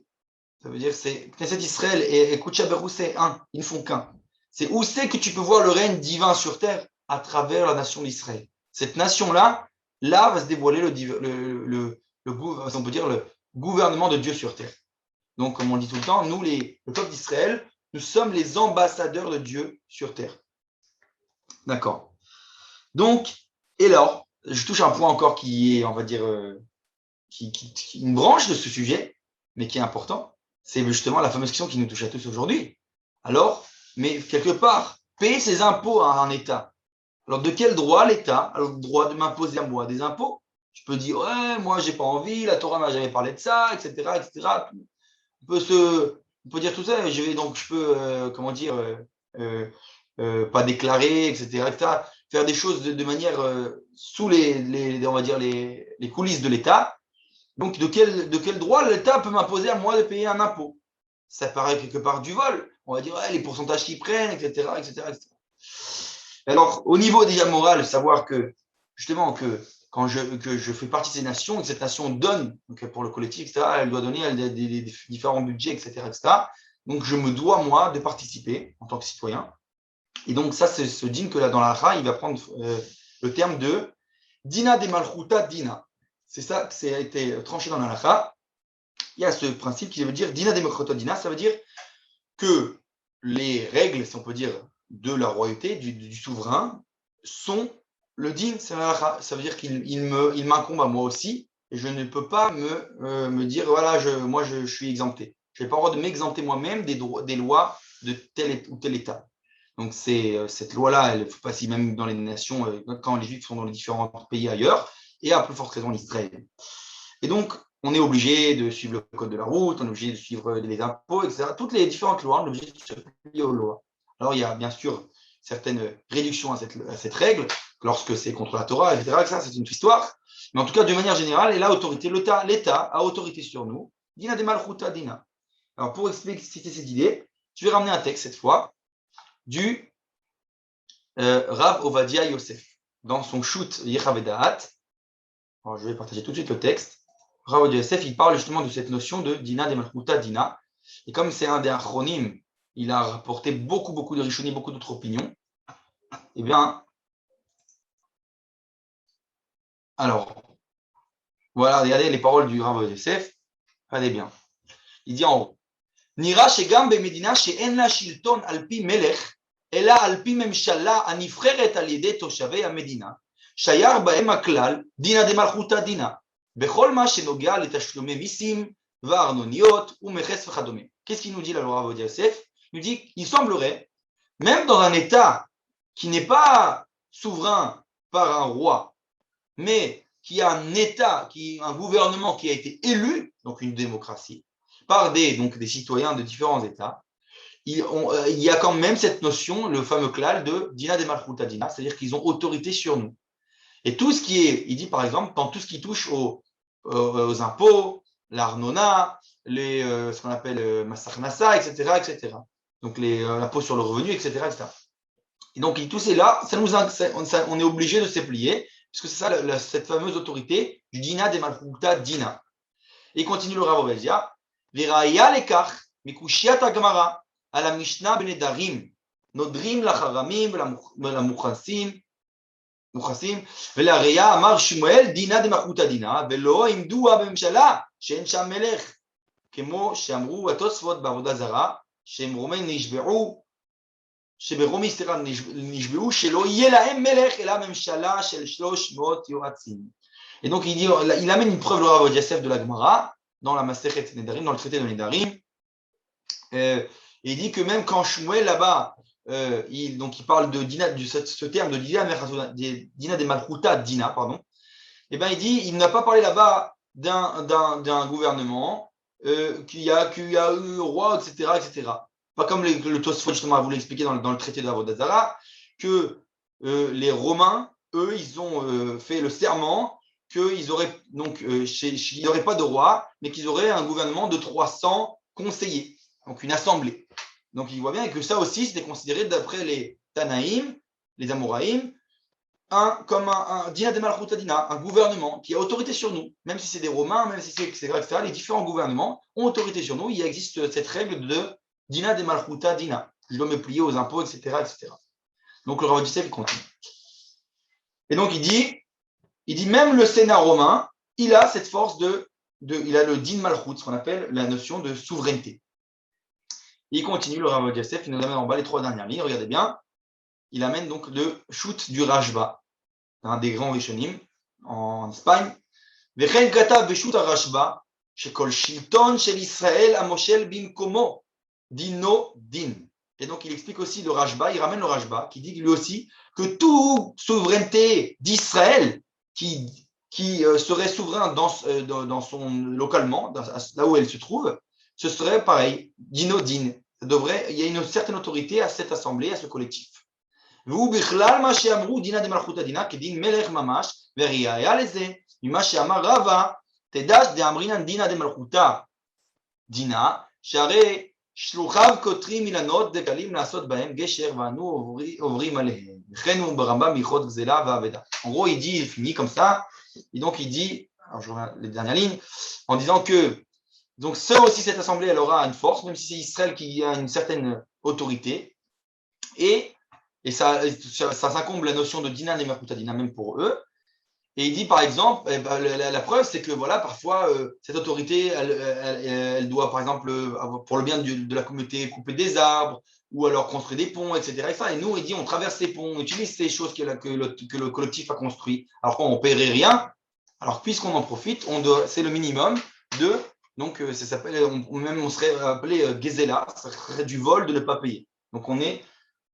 Ça veut dire c'est Knesset Israël et Kucha Berchu, c'est un, ils ne font qu'un. C'est où c'est que tu peux voir le règne divin sur terre? À travers la nation d'Israël. Cette nation-là, là va se dévoiler on peut dire le gouvernement de Dieu sur terre. Donc, comme on dit tout le temps, nous, le peuple d'Israël, nous sommes les ambassadeurs de Dieu sur terre. D'accord. Donc, et là, je touche un point encore qui est, on va dire, une branche de ce sujet, mais qui est important. C'est justement la fameuse question qui nous touche à tous aujourd'hui. Alors, mais quelque part, payer ses impôts à un État. Alors, de quel droit l'État a le droit de m'imposer à moi des impôts? Je peux dire, ouais, moi, j'ai pas envie, la Torah m'a jamais parlé de ça, etc., etc. On peut dire tout ça. Je peux, comment dire, pas déclarer, etc., etc. Faire des choses de manière sous on va dire les coulisses de l'État. Donc, de quel droit l'État peut m'imposer à moi de payer un impôt? Ça paraît quelque part du vol. On va dire, ouais, les pourcentages qu'ils prennent, etc., etc., etc. Alors, au niveau déjà moral, savoir que, justement, que je fais partie de ces nations, et que cette nation donne, donc pour le collectif, etc., elle doit donner des différents budgets, etc., etc. Donc, je me dois, moi, de participer en tant que citoyen. Et donc, ça, c'est ce din que là, dans la Ra, il va prendre le terme de Dina de Malchuta Dina. C'est ça que ça a été tranché dans la Ra. Il y a ce principe qui veut dire Dina de Malchuta Dina, ça veut dire que les règles, si on peut dire, de la royauté, du souverain, sont le din, ça veut dire qu'il m'incombe à moi aussi, et je ne peux pas me dire, voilà, moi je suis exempté. Je n'ai pas le droit de m'exempter moi-même des lois de tel ou tel État. Donc cette loi-là, elle ne faut pas si même dans les nations, quand les Juifs sont dans les différents pays ailleurs, et à plus forte raison l'Israël. Et donc, on est obligé de suivre le code de la route, on est obligé de suivre les impôts, etc. Toutes les différentes lois, on est obligé de se plier aux lois. Alors, il y a bien sûr certaines réductions à cette règle, lorsque c'est contre la Torah, etc. Ça, c'est une histoire. Mais en tout cas, de manière générale, l'État a autorité sur nous. Dina de Malchuta Dina. Alors, pour expliciter cette idée, je vais ramener un texte cette fois du Rav Ovadia Yosef dans son shoot Yechavedaat. Alors, je vais partager tout de suite le texte. Rav Ovadia Yosef, il parle justement de cette notion de Dina de Malchuta Dina. Et comme c'est un des acronymes, il a rapporté beaucoup de rishonim, beaucoup d'autres opinions. Eh bien, alors, Voilà, regardez les paroles du Rav Yosef. Regardez bien. Il dit en haut. נראה שגם במדינה שאין לה שלטון על פי מלך, אלא על פי ממשלה הנבחרת על ידי תושבי המדינה, שייך בהם הכלל דינא דמלכותא דינא, בכל מה שנוגע לתשלומי מיסים וארנוניות ומכס וכדומה. Qu'est-ce qu'il nous dit la loi Rav Yosef? Il nous dit qu'il semblerait, même dans un État qui n'est pas souverain par un roi, mais qui a un État, un gouvernement qui a été élu, donc une démocratie, par donc des citoyens de différents États, il y a quand même cette notion, le fameux klal de Dina de Malchuta Dina, c'est-à-dire qu'ils ont autorité sur nous. Et tout ce qui est, il dit par exemple, dans tout ce qui touche aux impôts, l'arnona, ce qu'on appelle Massach Nassa, etc., etc. Donc l'impôt sur le revenu, etc., etc. Et donc tout cela, on est obligé de se plier, puisque c'est ça cette fameuse autorité du Dina de Malchuta Dina. Et il continue le Rav Ovadia. וראיה לכך מקושיית הגמרא על המשנה בנדרים, נודרים לחרמים ולמוכסים, ולראיה אמר שמואל דינא דמלכותא דינא, ולא עמדוה בממשלה שאין שם מלך, כמו שאמרו התוספות בעבודה זרה, שברומי נשבעו שלא יהיה להם מלך אלא ממשלה של 300 יועצים. Et donc il amène une preuve le Rav Yosef de la Gemara dans la Masechet Nedarim, dans le traité de Nedarim. Et il dit que même quand Shmuel là-bas, il parle de ce terme de Dina de Malchuta Dina, pardon, et ben il dit, il n'a pas parlé là-bas d'un gouvernement qui a eu roi, etc., etc. Pas comme le Tosfot justement a voulu expliquer dans le traité de Avodah Zarah, que les Romains, eux, ils ont fait le serment qu'ils auraient donc il n'y aurait pas de roi, mais qu'ils auraient un gouvernement de 300 conseillers, donc une assemblée. Donc il voit bien que ça aussi c'était considéré d'après les Tanaïm, les Amoraïm, comme un Dina de Malchuta Dina, un gouvernement qui a autorité sur nous, même si c'est des Romains, même si c'est etc., etc. Les différents gouvernements ont autorité sur nous. Il existe cette règle de Dina de Malchuta Dina. Je dois me plier aux impôts, etc., etc. Donc le Rav Yosef il continue. Et donc il dit même le Sénat romain, il a cette force il a le din malchut, ce qu'on appelle la notion de souveraineté. Et il continue, le Rav Yosef, il nous amène en bas les 3 dernières lignes, regardez bien, il amène donc le shoot du Rashba, un des grands Rishonim en Espagne. וכן כתב בשו"ת הרשב"א, שכל שלטון של ישראל המושל במקומו, דינו דין. Et donc il explique aussi le Rashba, il ramène le Rashba, qui dit lui aussi que toute souveraineté d'Israël qui serait souverain dans son localement, là où elle se trouve, ce serait pareil, dino din. Il y a une certaine autorité à cette assemblée, à ce collectif. והוא בכלל מה שאמרו דינא דמלכותא דינא כדין מלך ממש, וראיה לזה ממה שאמר רבא, תדע דאמרינן דינא דמלכותא דינא, שהרי שלוחיו כותרים אילנות דקלים לעשות בהם גשר ואנו עוברים עליהם. וכן הוא ברמב"ם בהלכות גזלה ואבדה. En gros, il dit, il finit comme ça, et donc il dit, alors je reviens les dernières lignes, en disant que donc ça aussi, cette assemblée, elle aura une force, même si c'est Israël qui a une certaine autorité, et ça s'incombe la notion de Dina et Malchuta Dina, même pour eux. Et il dit par exemple, la preuve, c'est que voilà, parfois, cette autorité, elle doit, par exemple, pour le bien de la communauté, couper des arbres, ou alors construire des ponts, etc. Et nous, il dit, on traverse ces ponts, on utilise ces choses que le collectif a construit, alors qu'on ne paierait rien. Alors, puisqu'on en profite, c'est le minimum de. Donc, ça s'appelle, on serait appelé Gezela, ça serait du vol de ne pas payer. Donc, on est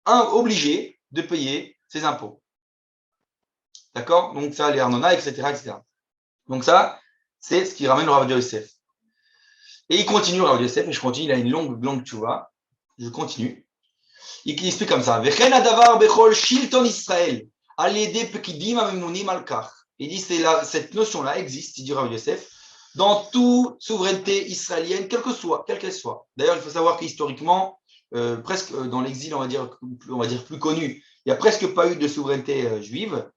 obligé de payer ses impôts. D'accord? Donc, ça, les Arnona, etc., etc. Donc, ça, c'est ce qui ramène le Rav Yosef. Et il continue, le Rav Yosef, et je continue, il a une longue tchouva. Je continue. Il explique comme ça. Vechen adavar bechol shilton Israël, al yedei pekidim amemounim al kach. Il dit, cette notion-là existe, il dit Rav Yosef, dans toute souveraineté israélienne, quelle qu'elle soit. D'ailleurs, il faut savoir qu'historiquement, presque dans l'exil, on va dire plus connu, il n'y a presque pas eu de souveraineté juive.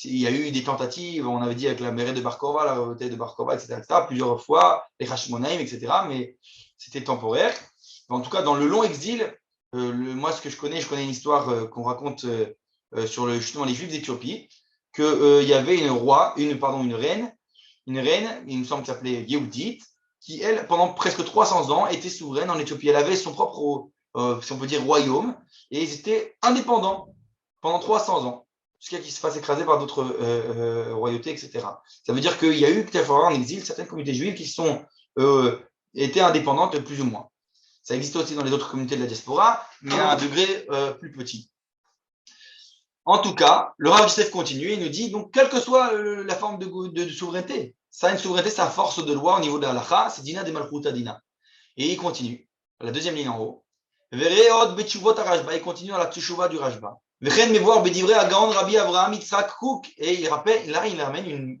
Il y a eu des tentatives, on avait dit avec la mairie de Bar-Kova, la revoltée de Bar-Kova, etc., plusieurs fois, les Hashmonaïm, etc., mais c'était temporaire. En tout cas, dans le long exil, moi, ce que je connais une histoire qu'on raconte sur justement les Juifs d'Éthiopie, qu'il y avait une reine une reine, il me semble qu'elle s'appelait Yehudit, qui, elle, pendant presque 300 ans, était souveraine en Éthiopie. Elle avait son propre, si on peut dire, royaume, et ils étaient indépendants pendant 300 ans, jusqu'à qu'ils se fassent écraser par d'autres royautés, etc. Ça veut dire qu'il y a eu, quelquefois en exil, certaines communautés juives qui sont étaient indépendantes plus ou moins. Ça existe aussi dans les autres communautés de la diaspora, mais à un degré plus petit. En tout cas, le Rav Yosef continue et nous dit, donc, quelle que soit la forme de souveraineté, ça a une souveraineté, sa force de loi au niveau de la halakha, c'est Dina de Malchuta Dina. Et il continue, la deuxième ligne en haut. Vereod betshuvot Rashba, il continue dans la tshuva du Rashba. Vechen mevoir bedivrei Agaon Rabbi Avraham Yitzhak Kook, et il rappelle, là, il ramène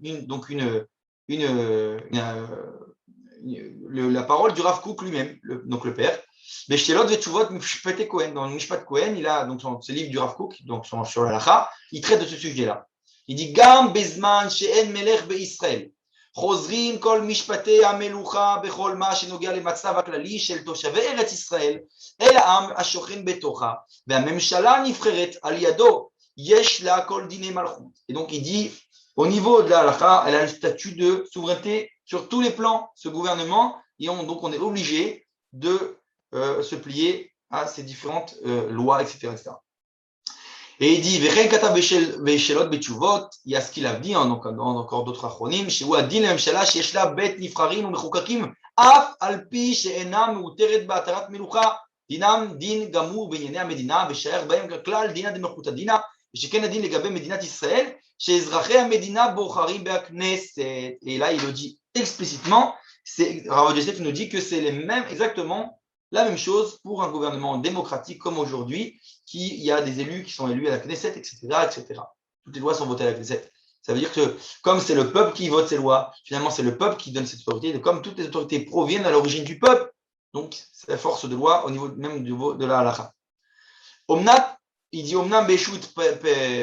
la parole du Rav Kook lui-même, donc le père. Beshelot Vetshuvot Mishpate Kohen, dans le Mishpat Kohen, il a donc ce livre du Rav Kook, donc sur la halakha, il traite de ce sujet-là. Il dit Gam bezman she'en melech be'Israël. חוזרים כל משפטי המלוכה בכל מה שנוגע למצב הכללי של תושבי ארץ ישראל אל העם השוכן בתוכה והממשלה הנבחרת על ידו יש לה כל דיני מלכות. Et donc il dit au niveau de la halakha, elle a le statut de souveraineté sur tous les plans, ce gouvernement, et donc on est obligé de se plier à ces différentes lois, etc., etc. Et il dit, il y a ce qu'il a dit, donc encore d'autres achronim, שהוא הדין לממשלה שיש לה בית נבחרים ומחוקקים, אף על פי שאינה מאותרת בהתרת מלוכה, דינם דין גמור בענייני המדינה, ושייך בהם ככלל דינא דמלכותא דינא, ושכן הדין לגבי מדינת ישראל, שאזרחי המדינה בוחרים בכנסת. Et là, il le dit explicitement, Rav Yosef nous dit que c'est les mêmes, exactement la même chose pour un gouvernement démocratique comme aujourd'hui, il y a des élus qui sont élus à la Knesset, etc., etc. Toutes les lois sont votées à la Knesset. Ça veut dire que comme c'est le peuple qui vote ces lois, finalement c'est le peuple qui donne cette autorité, et comme toutes les autorités proviennent à l'origine du peuple, donc c'est la force de loi au niveau même de la halakha. Omnat, il dit אומנם בישות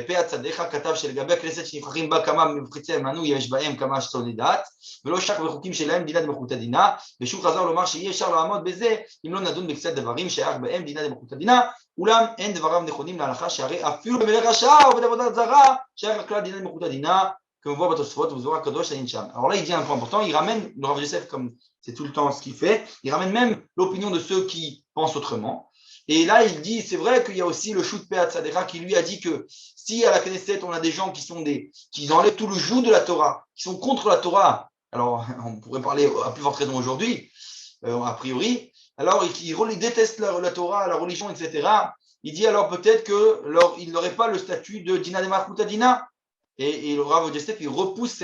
פאת צדיך כתב שלגבי הכנסת שנבחרים בה כמה מבחצי אמנו יש בהם כמה שצוני דעת ולא שך בחוקים שלהם דינה דמלכותא דינא ושוב חזר לומר שיהיה אפשר לעמוד בזה אם לא נדון בקצת דברים שייך בהם דינה דמלכותא דינא אולם אין דבריו נכונים להלכה שהרי אפילו במלך רשע או בעבודת זרה שייך הכלל דינה דמלכותא דינא comme on voit בתוספות ובזוהר הקדוש לעין שם. Alors là il dit un point important, il ramène le Rav Yosef comme c'est tout le temps ce qu'il fait, il ramène même l'opinion de ceux qui pensent autrement. Et là, il dit, c'est vrai qu'il y a aussi le Shut Peat Sadera qui lui a dit que si à la Knesset, on a des gens qui enlèvent tout le joug de la Torah, qui sont contre la Torah, alors on pourrait parler à plus forte raison aujourd'hui, a priori, alors ils détestent la Torah, la religion, etc. Il dit alors peut-être qu'il n'aurait pas le statut de Dina de Malchuta Dina. Et le Rav Yosef, il repousse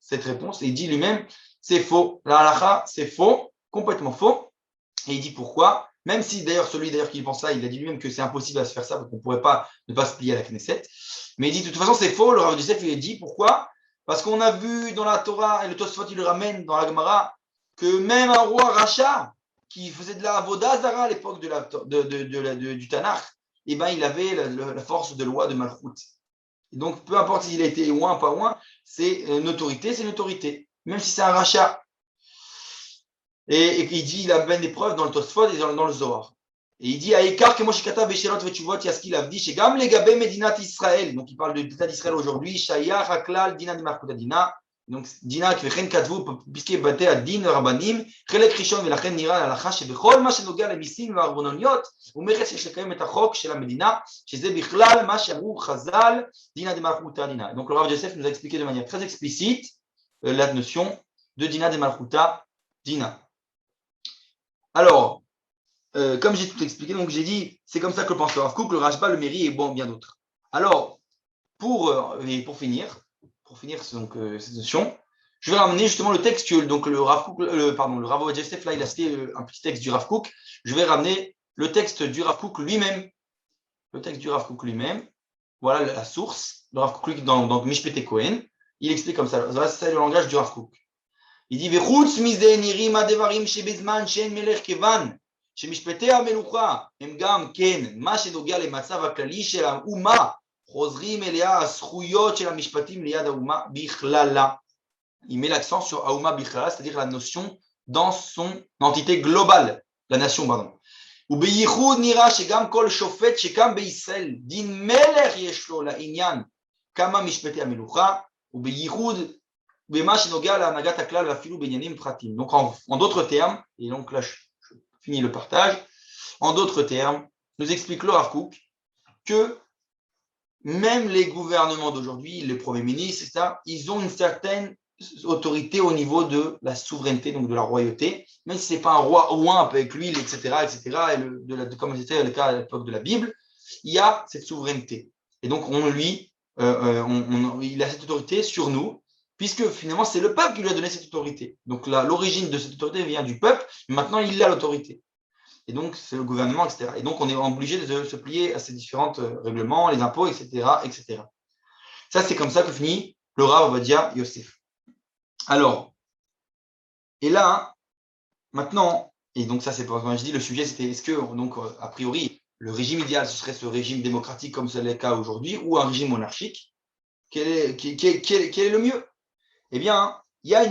cette réponse et il dit lui-même, c'est faux. La halakha, c'est faux, complètement faux. Et il dit pourquoi? Même si d'ailleurs celui qui pense ça, il a dit lui-même que c'est impossible à se faire ça, parce qu'on ne pourrait pas ne pas se plier à la Knesset. Mais il dit de toute façon c'est faux, le Rav Yosef il a dit pourquoi? Parce qu'on a vu dans la Torah, et le Tosfot il le ramène dans la Gemara, que même un roi Racha, qui faisait de la Avodah Zara à l'époque du Tanakh, eh ben, il avait la force de loi de Malchut. Et donc peu importe s'il a été loin, pas loin, c'est une autorité, même si c'est un Racha. Et il dit, il a bien des preuves dans le Tosfot et dans le Zohar. Et il dit, Aïkar, que moi, Shikata, Beshelot, Vetshuvot, il y a ce qu'il a dit, chez Gam, les Gabé, Medinat Israël. Donc, il parle de l'État d'Israël aujourd'hui, Shaya, Haklal, Dina, Dimarkuta, Dina. Donc, Dina, qui fait Katvu, puisqu'il battait à Din, Rabbanim, Chelek Rishon, Velachen, Nira, Alacha, Shebechol, Ma, Shenoga, les Missim, Varbononiot, ou Mechet, Shekayem, et Achok, chez la Medina, chez Zebichlal, Ma, Shamou, Chazal, Dina, Dimarkuta, Dina. Donc, le Rav Yosef nous a expliqué de manière très explicite la notion de Dina, Dimarkuta, Dina. Alors, comme j'ai tout expliqué, donc j'ai dit, c'est comme ça que pense le Rav Kook, le Rashba, le Méri et bon, bien d'autres. Alors, pour finir donc, cette notion, je vais ramener justement le texte que donc, le Rav Kook, le Rav Yosef, là, il a cité un petit texte du Rav Kook. Je vais ramener le texte du Rav Kook lui-même. Le texte du Rav Kook lui-même. Voilà la source. Le Rav Kook dans Mishpete Kohen. Il explique comme ça. C'est le langage du Rav Kook. Il dit וחוץ מזה נראים הדברים שבזמן שאין מלך כיוון שמשפטי המלוכה הם גם כן מה שנוגע למצב הכללי של האומה חוזרים אליה הזכויות של המשפטים ליד האומה בכללה. Il met l'accent sur האומה בכללה, c'est-à-dire la notion dans son entité globale, la nation, pardon. ובייחוד נראה שגם כל שופט שקם בישראל דין מלך יש לו לעניין כמה משפטי המלוכה ובייחוד Donc, en d'autres termes, et donc là, je finis le partage, en d'autres termes, nous explique le Rav Kook que même les gouvernements d'aujourd'hui, les premiers ministres, etc., ils ont une certaine autorité au niveau de la souveraineté, donc de la royauté, même si ce n'est pas un roi ou un avec l'huile, etc., comme c'était le cas à l'époque de la Bible, il y a cette souveraineté. Et donc, il a cette autorité sur nous, puisque finalement, c'est le peuple qui lui a donné cette autorité. Donc, l'origine de cette autorité vient du peuple, mais maintenant, il a l'autorité. Et donc, c'est le gouvernement, etc. Et donc, on est obligé de se plier à ces différents règlements, les impôts, etc., etc. Ça, c'est comme ça que finit le Rav Ovadia Yosef. Alors, et là, maintenant, et donc ça, c'est pour quand je dis le sujet, c'était est-ce que, donc, a priori, le régime idéal, ce serait ce régime démocratique comme c'est le cas aujourd'hui, ou un régime monarchique? Quel est le mieux? Eh bien, il y a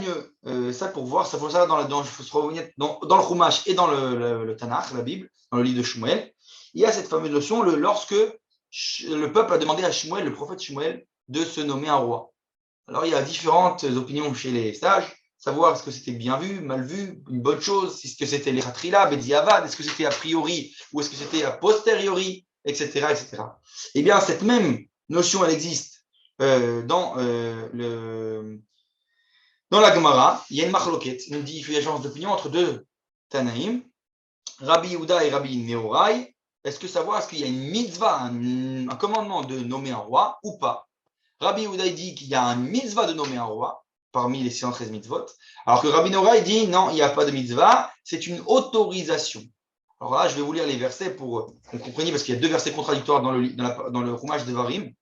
ça pour voir, ça faut ça faut se revenir dans le Chumash et dans le Tanakh, la Bible, dans le livre de Shmuel. Il y a cette fameuse notion lorsque le peuple a demandé à Shmuel, le prophète Shmuel, de se nommer un roi. Alors, il y a différentes opinions chez les sages, savoir est-ce que c'était bien vu, mal vu, une bonne chose, est-ce que c'était les Khatrila, Bediavad, est-ce que c'était a priori ou est-ce que c'était a posteriori, etc., etc. Eh bien, cette même notion, elle existe dans la Gemara. Il y a une machloket, une divergence d'opinion entre deux Tanaïm, Rabbi Yehuda et Rabbi Nehorai. Est-ce qu'il y a une mitzvah, un commandement de nommer un roi ou pas? Rabbi Yehuda dit qu'il y a un mitzvah de nommer un roi parmi les 613 mitzvot, alors que Rabbi Nehorai dit non, il n'y a pas de mitzvah, c'est une autorisation. Alors là, je vais vous lire les versets pour qu'on comprenne, parce qu'il y a deux versets contradictoires dans le Chumash de Varim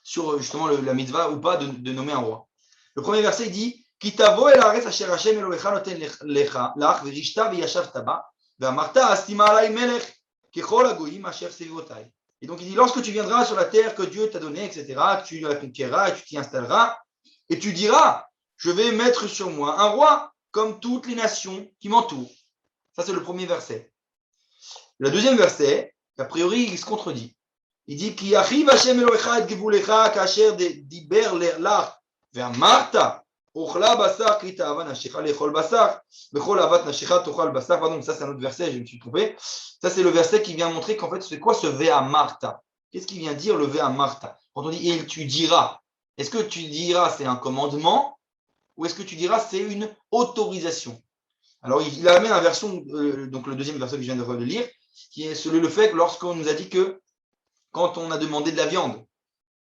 sur justement la mitzvah ou pas de nommer un roi. Le premier verset dit Kitavo el haaretz asher Hashem Elohecha noten lecha lach verishta v'yashavta ba ve'amarta astima alai melech kechol hagoyim asher sevivotai. Et donc il dit lorsque tu viendras sur la terre que Dieu t'a donnée, etc., que tu la conquériras et tu t'y installeras, et tu diras je vais mettre sur moi un roi comme toutes les nations qui m'entourent. Ça c'est le premier verset. Le deuxième verset, a priori, il se contredit. Il dit Ki achiv Hashem Elohecha et gevulecha kasher diber lach ve'amarta Ochla basar krita avan nashecha lechol basar bechol avat nashecha tochal basar. Pardon, ça c'est un autre verset, je me suis trompé. Ça c'est le verset qui vient montrer qu'en fait c'est quoi ce ve'amarta? Qu'est-ce qui vient dire le ve'amarta? Quand on dit et tu diras, est-ce que tu diras c'est un commandement ou est-ce que tu diras c'est une autorisation? Alors il amène la version, donc le deuxième verset que je viens de lire, qui est le fait que lorsqu'on nous a dit que quand on a demandé de la viande,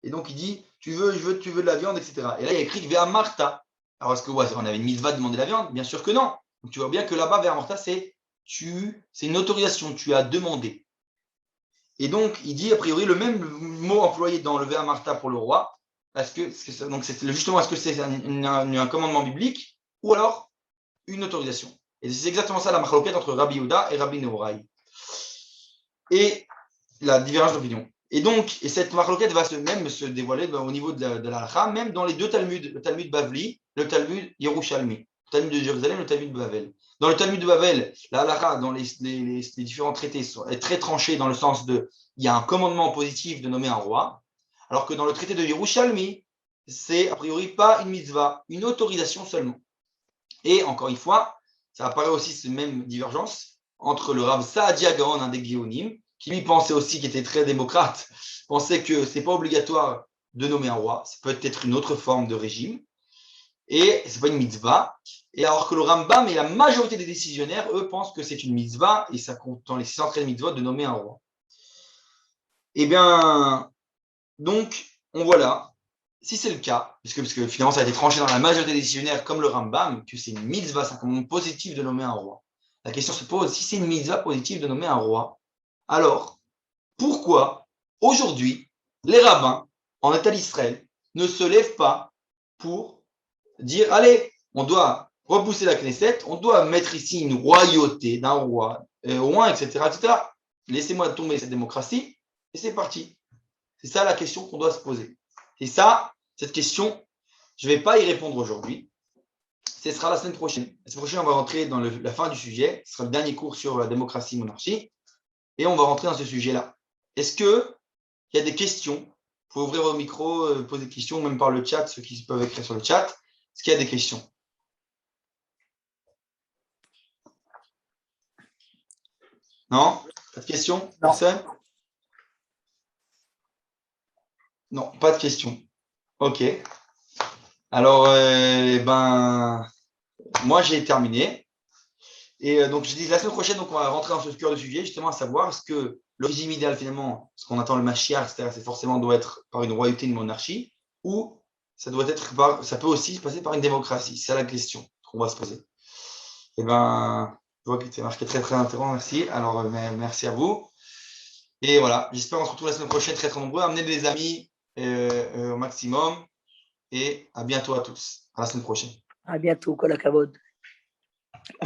et donc il dit tu veux de la viande, etc. Et là il y a écrit ve'amarta. Alors, est-ce que on avait une mitzvah de demander la viande? Bien sûr que non. Donc, tu vois bien que là-bas, vers Morta, c'est une autorisation, tu as demandé. Et donc, il dit a priori le même mot employé dans le Véa Martha pour le roi. Donc justement, est-ce que c'est un commandement biblique ou alors une autorisation? Et c'est exactement ça la machloket entre Rabbi Yehuda et Rabbi Nehorai. Et la divergence d'opinion. Et donc, cette machloket va se dévoiler au niveau de la halakha, même dans les deux Talmuds, le Talmud Bavli, le Talmud Yerushalmi, le Talmud de Jérusalem, le Talmud de Bavel. Dans le Talmud de Bavel, la halakha, dans les différents traités, est très tranchée dans le sens de, il y a un commandement positif de nommer un roi, alors que dans le traité de Yerushalmi, c'est a priori pas une mitzvah, une autorisation seulement. Et encore une fois, ça apparaît aussi cette même divergence entre le Rav Saadia Gaon, un des Géonim, qui lui pensait aussi, qui était très démocrate, pensait que ce n'est pas obligatoire de nommer un roi, ça peut être une autre forme de régime, et ce n'est pas une mitzvah. Et alors que le Rambam et la majorité des décisionnaires, eux, pensent que c'est une mitzvah, et ça compte dans les 613 mitzvot de nommer un roi. Eh bien, donc, on voit là, si c'est le cas, parce que finalement ça a été tranché dans la majorité des décisionnaires comme le Rambam, que c'est une mitzvah, c'est un commandement positif de nommer un roi. La question se pose, si c'est une mitzvah positive de nommer un roi, alors, pourquoi aujourd'hui, les rabbins en État d'Israël ne se lèvent pas pour dire, allez, on doit repousser la Knesset, on doit mettre ici une royauté d'un roi, au moins, etc., etc. Laissez-moi tomber cette démocratie, et c'est parti. C'est ça la question qu'on doit se poser. Et ça, cette question, je ne vais pas y répondre aujourd'hui. Ce sera la semaine prochaine. La semaine prochaine, on va rentrer dans la fin du sujet. Ce sera le dernier cours sur la démocratie-monarchie. Et on va rentrer dans ce sujet-là. Est-ce qu'il y a des questions? Vous pouvez ouvrir vos micros, poser des questions, même par le chat, ceux qui peuvent écrire sur le chat. Est-ce qu'il y a des questions? Non? Pas de questions? Personne? Non, pas de questions. Ok. Alors, moi, j'ai terminé. Et donc, je dis la semaine prochaine, donc, on va rentrer dans ce cœur de sujet, justement, à savoir est-ce que le régime idéal, finalement, ce qu'on attend le Mashiach, c'est forcément doit être par une royauté, une monarchie, ou ça doit être ça peut aussi se passer par une démocratie. C'est la question qu'on va se poser. Et je vois que tu es marqué très, très intéressant. Merci. Alors, merci à vous. Et voilà, j'espère qu'on se retrouve la semaine prochaine très, très nombreux. Amenez des amis au maximum. Et à bientôt à tous. À la semaine prochaine. À bientôt, Kol hakavod.